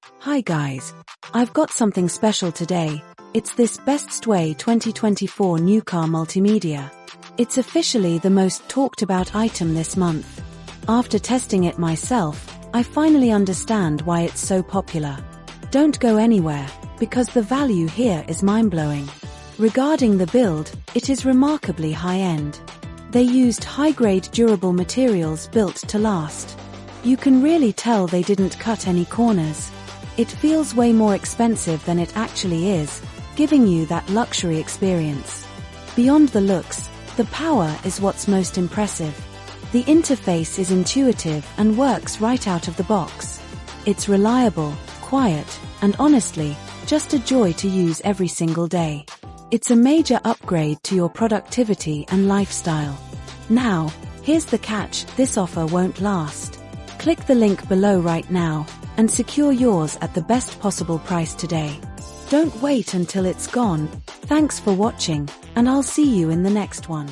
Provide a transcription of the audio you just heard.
Hi guys. I've got something special today. It's this best Stwei2024 Newcar Multimedia. It's officially the most talked about item this month. After testing it myself, I finally understand why it's so popular. Don't go anywhere, because the value here is mind-blowing. Regarding the build, it is remarkably high-end. They used high-grade durable materials built to last. You can really tell they didn't cut any corners. It feels way more expensive than it actually is, giving you that luxury experience. Beyond the looks, the power is what's most impressive. The interface is intuitive and works right out of the box. It's reliable, quiet, and honestly, just a joy to use every single day. It's a major upgrade to your productivity and lifestyle. Now, here's the catch: this offer won't last. Click the link below right now and secure yours at the best possible price today. Don't wait until it's gone. Thanks for watching, and I'll see you in the next one.